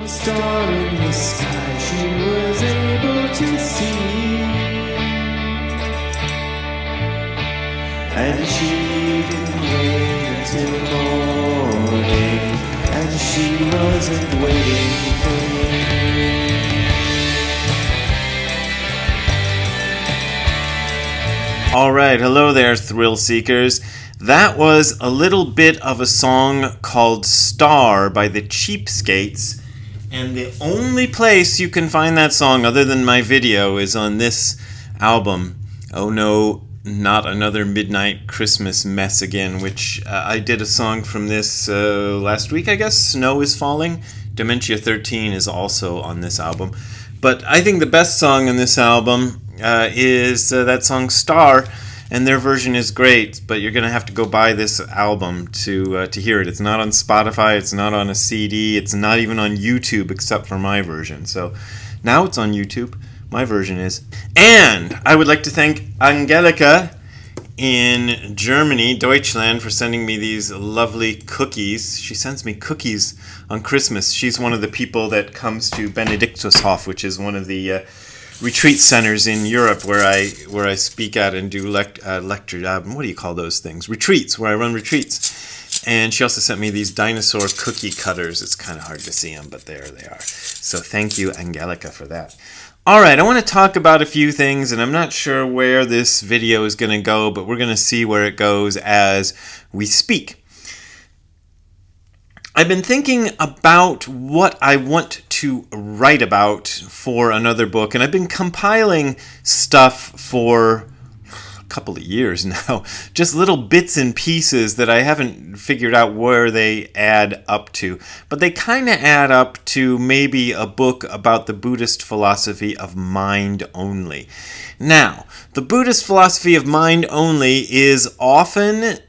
star in the sky she was able to see. And she didn't wait until morning, and she wasn't waiting for me. Alright, hello there, thrill seekers. That was a little bit of a song called Star by the Cheapskates, and the only place you can find that song other than my video is on this album. Oh no, not another Midnight Christmas mess again, which I did a song from this last week, I guess. Snow is Falling. Dementia 13 is also on this album. But I think the best song on this album is that song Star, and their version is great, but you're going to have to go buy this album to hear it. It's not on Spotify, it's not on a CD, it's not even on YouTube except for my version. So now it's on YouTube. My version is. And I would like to thank Angelika in Germany, Deutschland, for sending me these lovely cookies. She sends me cookies on Christmas. She's one of the people that comes to Benediktushof, which is one of the retreat centers in Europe where I speak at and do lecture. What do you call those things? Retreats, where I run retreats. And she also sent me these dinosaur cookie cutters. It's kind of hard to see them, but there they are. So thank you, Angelika, for that. All right, I want to talk about a few things, and I'm not sure where this video is going to go, but we're going to see where it goes as we speak. I've been thinking about what I want to write about for another book, and I've been compiling stuff for a couple of years now, just little bits and pieces that I haven't figured out where they add up to, but they kind of add up to maybe a book about the Buddhist philosophy of mind only. Now, the Buddhist philosophy of mind only is often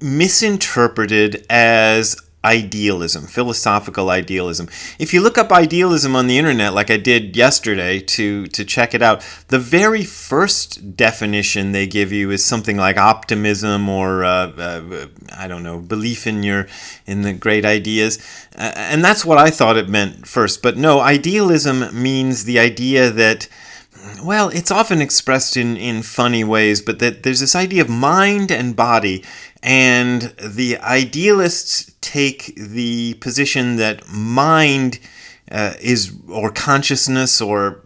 misinterpreted as idealism, philosophical idealism. If you look up idealism on the internet, like I did yesterday to check it out, the very first definition they give you is something like optimism or I don't know, belief in the great ideas, and that's what I thought it meant first. But no, idealism means the idea that, well, it's often expressed in funny ways, but that there's this idea of mind and body, and the idealists take the position that mind or consciousness or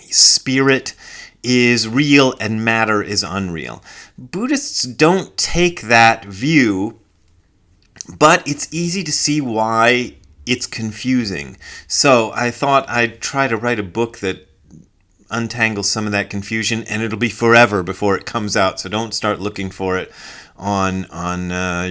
spirit is real and matter is unreal. Buddhists don't take that view, but it's easy to see why it's confusing. So I thought I'd try to write a book that untangle some of that confusion, and it'll be forever before it comes out, so don't start looking for it on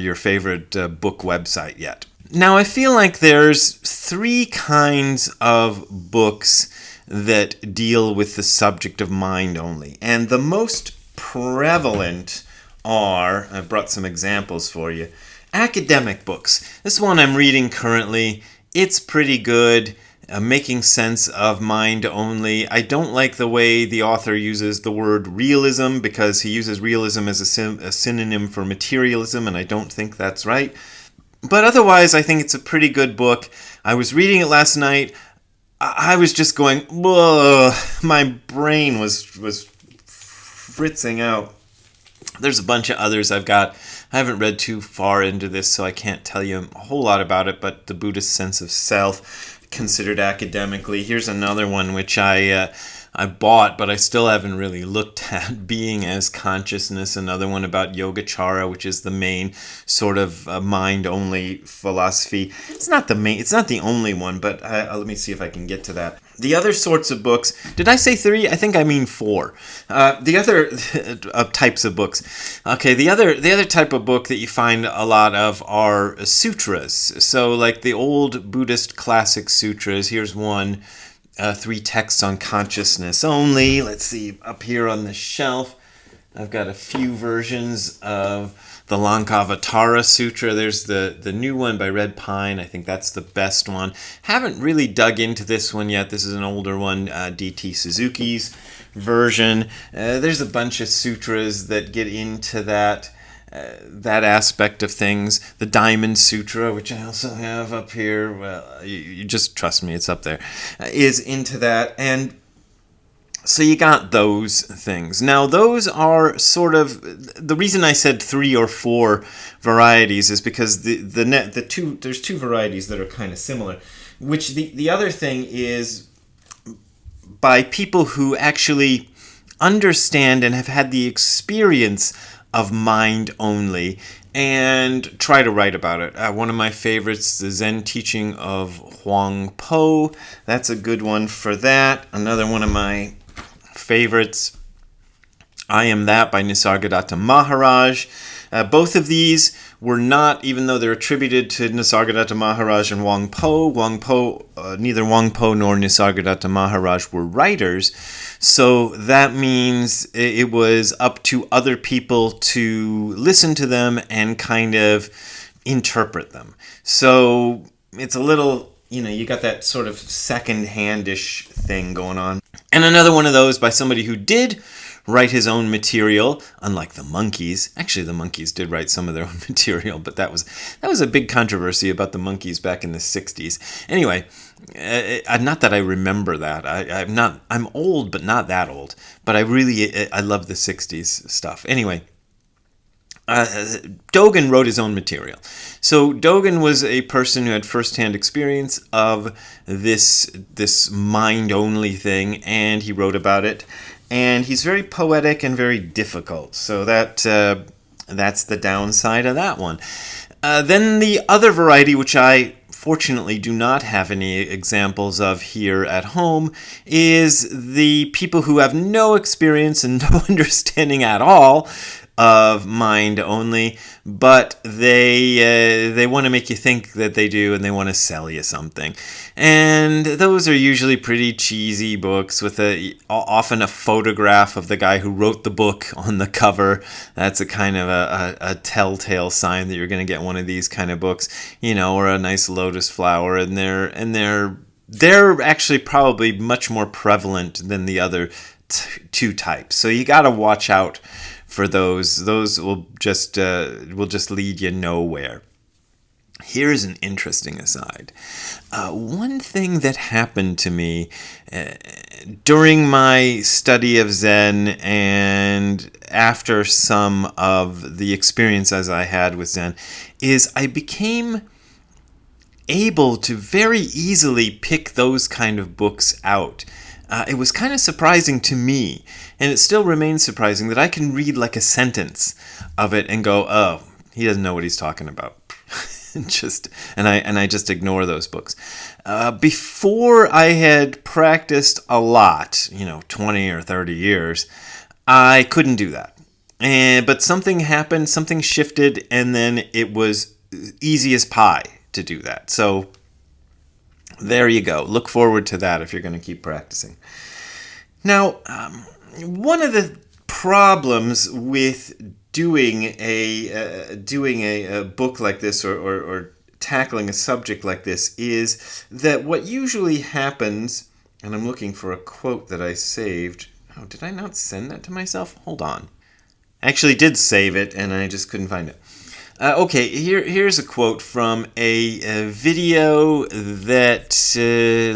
your favorite book website yet. Now, I feel like there's three kinds of books that deal with the subject of mind only, and the most prevalent are, I've brought some examples for you, academic books. This one I'm reading currently, it's pretty good. Making sense of mind only. I don't like the way the author uses the word realism, because he uses realism as a synonym for materialism, and I don't think that's right. But otherwise, I think it's a pretty good book. I was reading it last night. I was just going, whoa, my brain was fritzing out. There's a bunch of others I've got. I haven't read too far into this, so I can't tell you a whole lot about it, but The Buddhist Sense of Self, considered academically. Here's another one which I bought, but I still haven't really looked at, Being as Consciousness, another one about Yogacara, which is the main sort of mind-only philosophy. It's not the only one, but let me see if I can get to that. The other sorts of books, did I say three? I think I mean four. The other types of books. Okay, the other type of book that you find a lot of are sutras. So like the old Buddhist classic sutras. Here's one, 3 texts on consciousness only. Let's see, up here on the shelf, I've got a few versions of the Lankavatara Sutra. There's the new one by Red Pine. I think that's the best one. Haven't really dug into this one yet. This is an older one, D.T. Suzuki's version. There's a bunch of sutras that get into that. that aspect of things. The Diamond Sutra, which I also have up here, well, you just trust me, it's up there, is into that. And so you got those things. Now, those are sort of the reason I said 3 or 4 varieties is because there's 2 varieties that are kind of similar. Which the other thing is by people who actually understand and have had the experience of mind only and try to write about it. One of my favorites, the Zen teaching of Huang Po. That's a good one for that. Another one of my favorites, I Am That by Nisargadatta Maharaj. Both of these were not, even though they're attributed to Nisargadatta Maharaj and Huang Po, neither Huang Po nor Nisargadatta Maharaj were writers. So that means it was up to other people to listen to them and kind of interpret them. So it's a little, you got that sort of second-hand-ish thing going on. And another one of those by somebody who did write his own material, unlike the monkeys. Actually, the monkeys did write some of their own material, but that was a big controversy about the monkeys back in the 60s. Anyway, not that I remember that. I'm old, but not that old. But I love the 60s stuff. Anyway, Dogen wrote his own material. So Dogen was a person who had first-hand experience of this mind-only thing, and he wrote about it. And he's very poetic and very difficult. So that's the downside of that one. Then the other variety, which I fortunately do not have any examples of here at home, is the people who have no experience and no understanding at all of mind only, but they want to make you think that they do, and they want to sell you something. And those are usually pretty cheesy books with often a photograph of the guy who wrote the book on the cover. That's a kind of a telltale sign that you're going to get one of these kind of books, or a nice lotus flower, and they're actually probably much more prevalent than the other 2 types. So you got to watch out for those. Those will just lead you nowhere. Here's an interesting aside. One thing that happened to me during my study of Zen and after some of the experiences I had with Zen is I became able to very easily pick those kind of books out. It was kind of surprising to me, and it still remains surprising, that I can read like a sentence of it and go, oh, he doesn't know what he's talking about. and I just ignore those books. Before I had practiced a lot, 20 or 30 years, I couldn't do that. But something happened, something shifted, and then it was easy as pie to do that. So there you go. Look forward to that if you're going to keep practicing. Now, one of the problems with doing a book like this or tackling a subject like this is that what usually happens, and I'm looking for a quote that I saved. Oh, did I not send that to myself? Hold on. I actually did save it, and I just couldn't find it. Okay, here's a quote from a video that,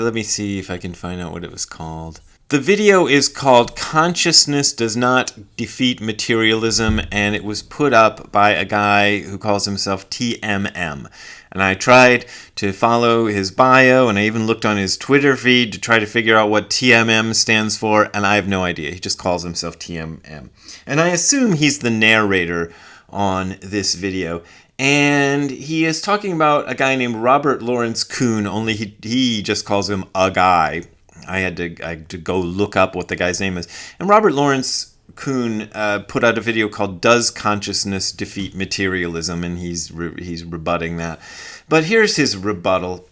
let me see if I can find out what it was called. The video is called Consciousness Does Not Defeat Materialism, and it was put up by a guy who calls himself TMM. And I tried to follow his bio, and I even looked on his Twitter feed to try to figure out what TMM stands for, and I have no idea. He just calls himself TMM. And I assume he's the narrator on this video. And he is talking about a guy named Robert Lawrence Kuhn, only he just calls him a guy. I had to go look up what the guy's name is. And Robert Lawrence Kuhn put out a video called Does Consciousness Defeat Materialism? And he's rebutting that. But here's his rebuttal.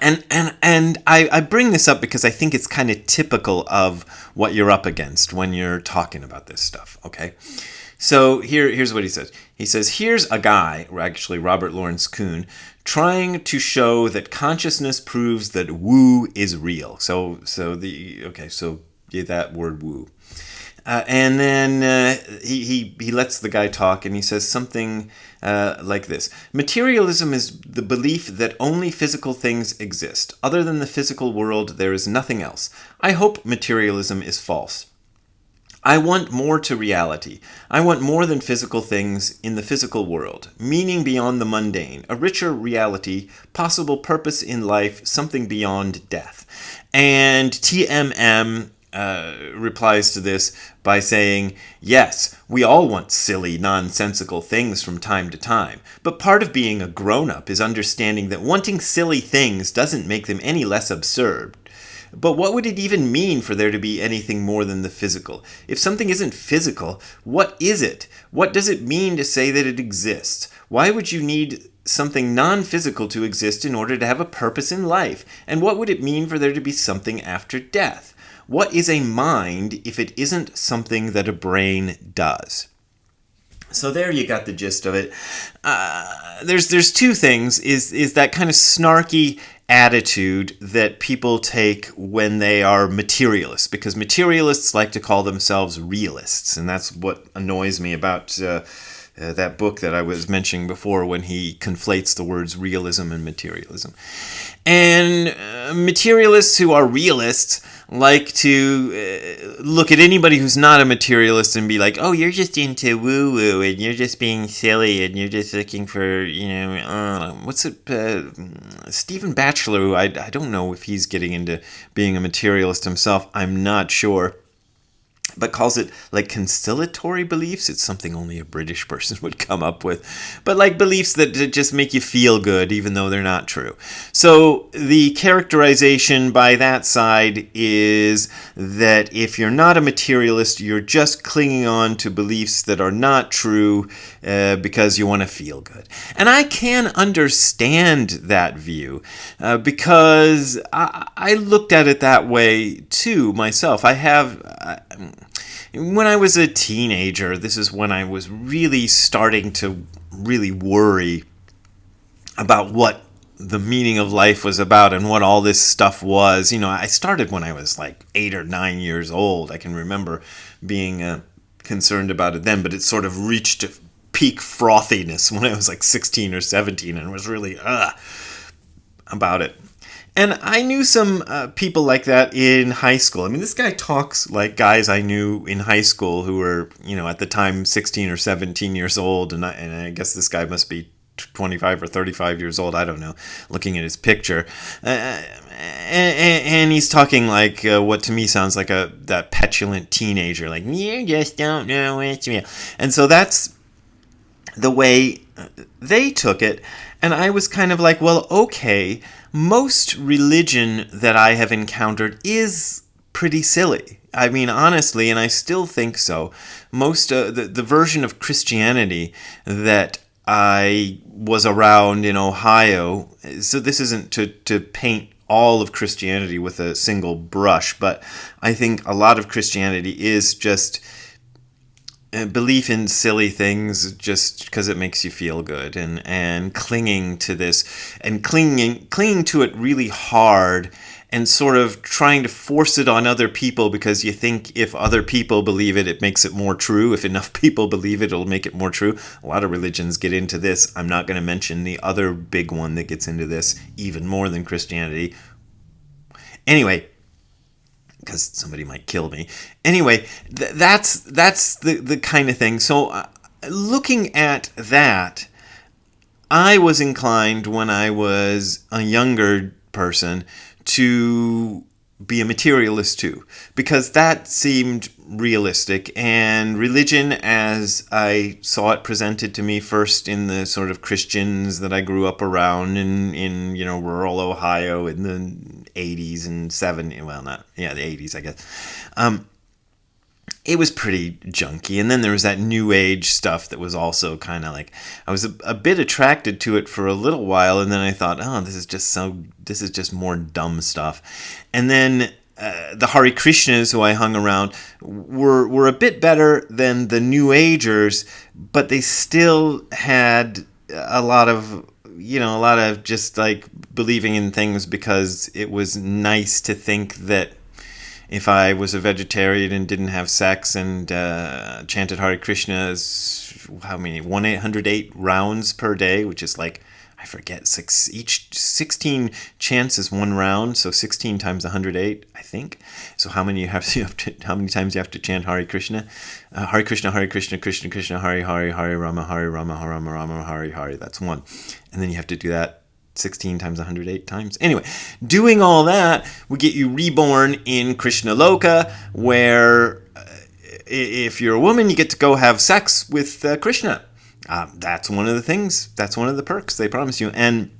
And I bring this up because I think it's kind of typical of what you're up against when you're talking about this stuff, okay? So here's what he says. He says, here's a guy, actually Robert Lawrence Kuhn, trying to show that consciousness proves that woo is real. So that word woo. And then he lets the guy talk, and he says something like this. Materialism is the belief that only physical things exist. Other than the physical world, there is nothing else. I hope materialism is false. I want more to reality. I want more than physical things in the physical world, meaning beyond the mundane, a richer reality, possible purpose in life, something beyond death. And TMM replies to this by saying, yes, we all want silly, nonsensical things from time to time, but part of being a grown-up is understanding that wanting silly things doesn't make them any less absurd. But what would it even mean for there to be anything more than the physical? If something isn't physical, what is it? What does it mean to say that it exists? Why would you need something non-physical to exist in order to have a purpose in life? And what would it mean for there to be something after death? What is a mind if it isn't something that a brain does? So there you got the gist of it. There's two things. Is that kind of snarky attitude that people take when they are materialists, because materialists like to call themselves realists, and that's what annoys me about that book that I was mentioning before, when he conflates the words realism and materialism. And materialists who are realists like to look at anybody who's not a materialist and be like, oh, you're just into woo-woo, and you're just being silly, and you're just looking for, Stephen Batchelor, who I don't know if he's getting into being a materialist himself, I'm not sure, but calls it like conciliatory beliefs. It's something only a British person would come up with, but like beliefs that just make you feel good even though they're not true. So the characterization by that side is that if you're not a materialist, you're just clinging on to beliefs that are not true because you want to feel good. And I can understand that view because I looked at it that way too myself. When I was a teenager, this is when I was really starting to really worry about what the meaning of life was about and what all this stuff was. I started when I was like 8 or 9 years old. I can remember being concerned about it then, but it sort of reached peak frothiness when I was like 16 or 17 and was really about it. And I knew some people like that in high school. I mean, this guy talks like guys I knew in high school who were, at the time 16 or 17 years old. And I guess this guy must be 25 or 35 years old. I don't know, looking at his picture. And he's talking like what to me sounds like that petulant teenager. Like, you just don't know what's real. And so that's the way they took it. And I was kind of like, well, okay, most religion that I have encountered is pretty silly. I mean, honestly, and I still think so. Most the version of Christianity that I was around in Ohio, so this isn't to paint all of Christianity with a single brush, but I think a lot of Christianity is just belief in silly things just because it makes you feel good, and clinging to this and clinging to it really hard, and sort of trying to force it on other people because you think if other people believe it, it makes it more true. If enough people believe it, it'll make it more true. A lot of religions get into this. I'm not going to mention the other big one that gets into this even more than Christianity. Anyway, because somebody might kill me. Anyway, that's the kind of thing. So looking at that, I was inclined when I was a younger person to be a materialist too, because that seemed realistic, and religion as I saw it presented to me first in the sort of Christians that I grew up around in rural Ohio in the 80s and 70s, the 80s, I guess. It was pretty junky, and then there was that new age stuff that was also kind of like, I was a bit attracted to it for a little while, and then I thought, oh, this is just more dumb stuff. And then the Hare Krishnas who I hung around were a bit better than the New Agers, but they still had a lot of just like believing in things because it was nice to think that if I was a vegetarian and didn't have sex and chanted Hare Krishna, how many? 108 rounds per day, which is like, I forget, 16 chants is one round, so 16 times 108, I think. So how many times you have to chant Hare Krishna? Hare Krishna, Krishna Krishna, Hare Hare, Hare Rama, Rama Rama, Hare Hare. That's one. And then you have to do that 16 times 108 times. Anyway, doing all that will get you reborn in Krishna Loka, where if you're a woman, you get to go have sex with Krishna. That's one of the things. That's one of the perks they promise you. And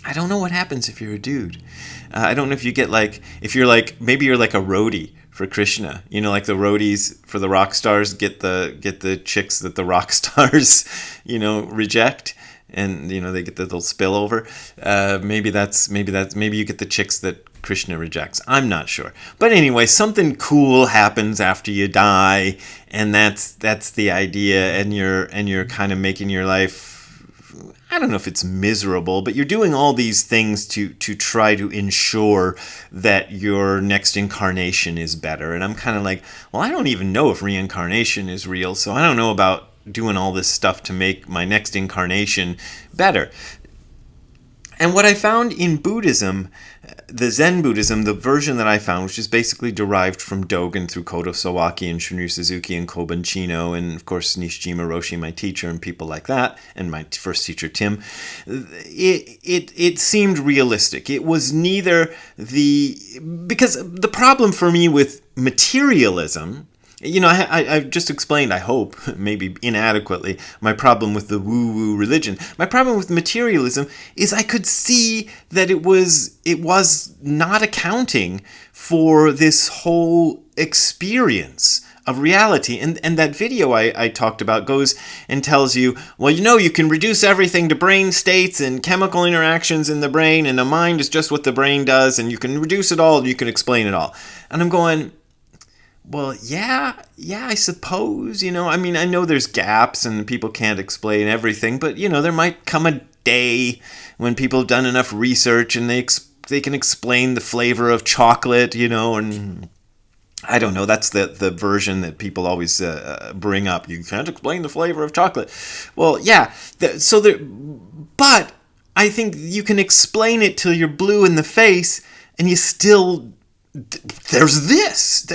I don't know what happens if you're a dude. I don't know if you get maybe you're like a roadie for Krishna. You know, like the roadies for the rock stars get the chicks that the rock stars, reject. And they get the little spillover. Maybe you get the chicks that Krishna rejects. I'm not sure. But anyway, something cool happens after you die, and that's the idea. And you're kind of making your life, I don't know if it's miserable, but you're doing all these things to try to ensure that your next incarnation is better. And I'm kind of like, well, I don't even know if reincarnation is real, so I don't know about doing all this stuff to make my next incarnation better. And what I found in Buddhism, the Zen Buddhism, the version that I found, which is basically derived from Dogen through Kodo Sawaki and Shunryu Suzuki and Koban Chino, and of course Nishijima Roshi, my teacher, and people like that, and my first teacher Tim, it seemed realistic. It was neither because the problem for me with materialism, I've just explained, I hope, maybe inadequately, my problem with the woo-woo religion. My problem with materialism is I could see that it was not accounting for this whole experience of reality. And that video I talked about goes and tells you, well, you can reduce everything to brain states and chemical interactions in the brain, and the mind is just what the brain does, and you can reduce it all, and you can explain it all. And I'm going, well, yeah, I suppose, I know there's gaps and people can't explain everything, but, there might come a day when people have done enough research and they can explain the flavor of chocolate, and I don't know, that's the version that people always bring up. You can't explain the flavor of chocolate. Well, yeah, but I think you can explain it till you're blue in the face and you still... There's this.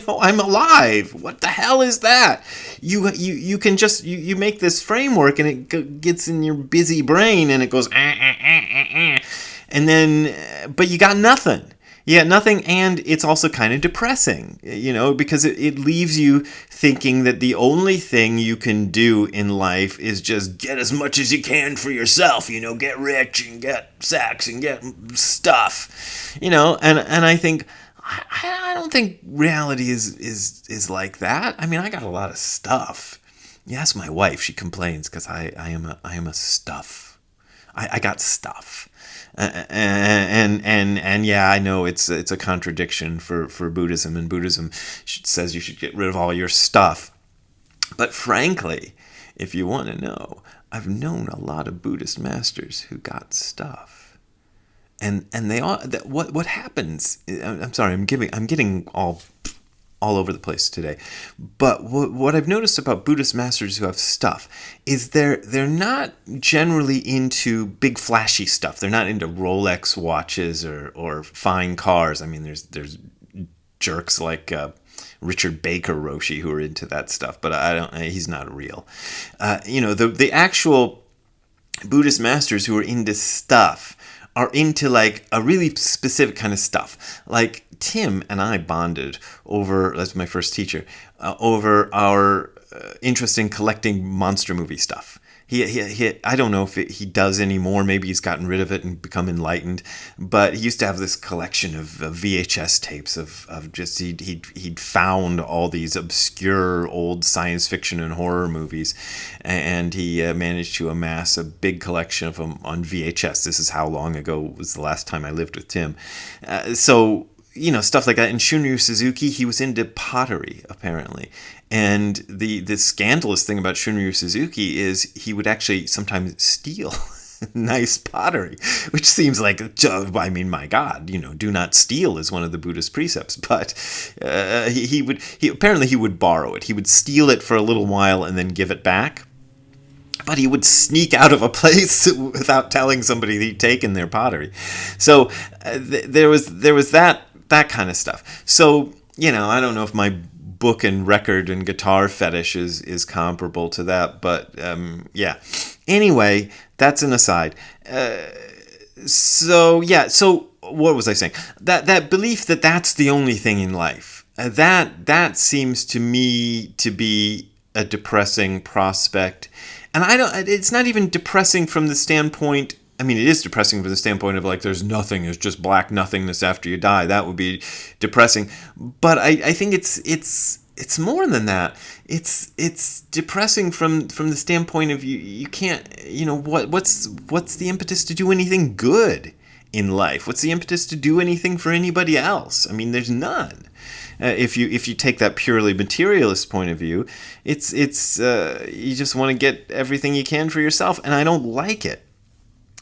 I'm alive. What the hell is that? You can just you make this framework and it gets in your busy brain and it goes and then but you got nothing. Yeah, nothing, and it's also kind of depressing, because it leaves you thinking that the only thing you can do in life is just get as much as you can for yourself, get rich and get sex and get stuff, and I think, I don't think reality is like that. I mean, I got a lot of stuff. You ask my wife, she complains because I am a stuff. I got stuff. And yeah, I know it's a contradiction for Buddhism, and Buddhism says you should get rid of all your stuff. But frankly, if you want to know, I've known a lot of Buddhist masters who got stuff, and they all what happens. I'm sorry, I'm getting all over the place today. But what I've noticed about Buddhist masters who have stuff is they're not generally into big flashy stuff. They're not into Rolex watches or fine cars. I mean, there's jerks like Richard Baker Roshi who are into that stuff, but he's not real. The actual Buddhist masters who are into stuff are into like a really specific kind of stuff. Like Tim and I bonded over, that's my first teacher, over our interest in collecting monster movie stuff. He I don't know if he does anymore. Maybe he's gotten rid of it and become enlightened. But he used to have this collection of VHS tapes of just he'd found all these obscure old science fiction and horror movies, and he managed to amass a big collection of them on VHS. This is how long ago was the last time I lived with Tim. So stuff like that. And Shunryu Suzuki, he was into pottery, apparently. And the scandalous thing about Shunryu Suzuki is he would actually sometimes steal nice pottery, which seems like, I mean, my God, do not steal is one of the Buddhist precepts. But apparently he would borrow it. He would steal it for a little while and then give it back. But he would sneak out of a place without telling somebody he'd taken their pottery. So there was that kind of stuff. So I don't know if my book and record and guitar fetish is comparable to that, but yeah. Anyway, that's an aside. So what was I saying? That belief that that's the only thing in life. That seems to me to be a depressing prospect. And it's not even depressing from the standpoint, I mean, it is depressing from the standpoint of like, there's nothing, there's just black nothingness after you die. That would be depressing. But I think it's more than that. It's depressing from the standpoint of you can't, what's the impetus to do anything good in life? What's the impetus to do anything for anybody else? I mean, there's none. If you take that purely materialist point of view, it's you just want to get everything you can for yourself, and I don't like it.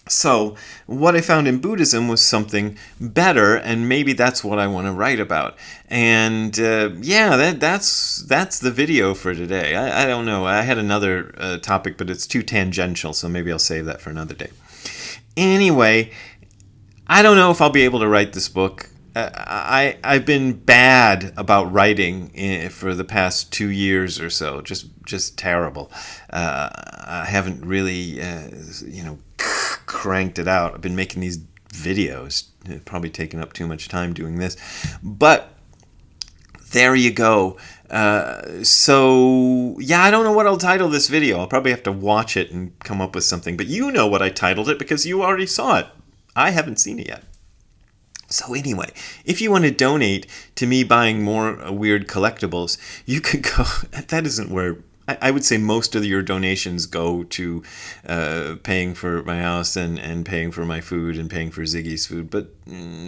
So what I found in Buddhism was something better, and maybe that's what I want to write about. And that's the video for today. I don't know. I had another topic, but it's too tangential, so maybe I'll save that for another day. Anyway, I don't know if I'll be able to write this book. I've been bad about writing for the past 2 years or so, just terrible. I haven't really, cranked it out. I've been making these videos, probably taking up too much time doing this, but there you go. So yeah, I don't know what I'll title this video. I'll probably have to watch it and come up with something, but you know what I titled it because you already saw it. I haven't seen it yet. So anyway, if you want to donate to me buying more weird collectibles, you could go, that isn't where, I would say most of your donations go to paying for my house and paying for my food and paying for Ziggy's food, but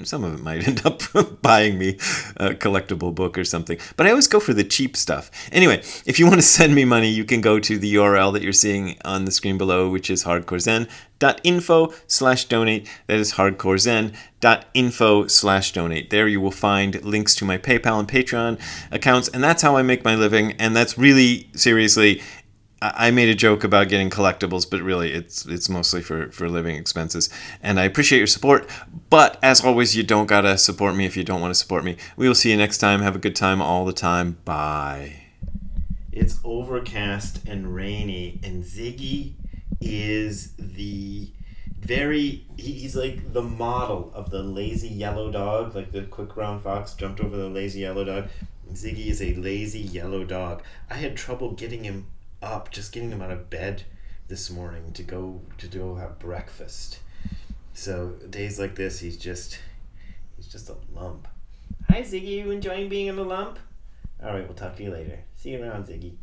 some of it might end up buying me a collectible book or something. But I always go for the cheap stuff. Anyway, if you want to send me money, you can go to the URL that you're seeing on the screen below, which is hardcorezen.info/donate. That is hardcorezen.info/donate. There you will find links to my PayPal and Patreon accounts, and that's how I make my living. And that's really, seriously, I made a joke about getting collectibles, but really it's mostly for living expenses. And I appreciate your support, but as always, you don't gotta support me if you don't want to support me. We will see you next time. Have a good time all the time. Bye. It's overcast and rainy, and Ziggy is he's like the model of the lazy yellow dog, like the quick brown fox jumped over the lazy yellow dog. Ziggy is a lazy yellow dog. I had trouble getting him up, just getting him out of bed this morning to go have breakfast. So days like this, he's just a lump. Hi Ziggy, you enjoying being in a lump? Alright, we'll talk to you later. See you around, Ziggy.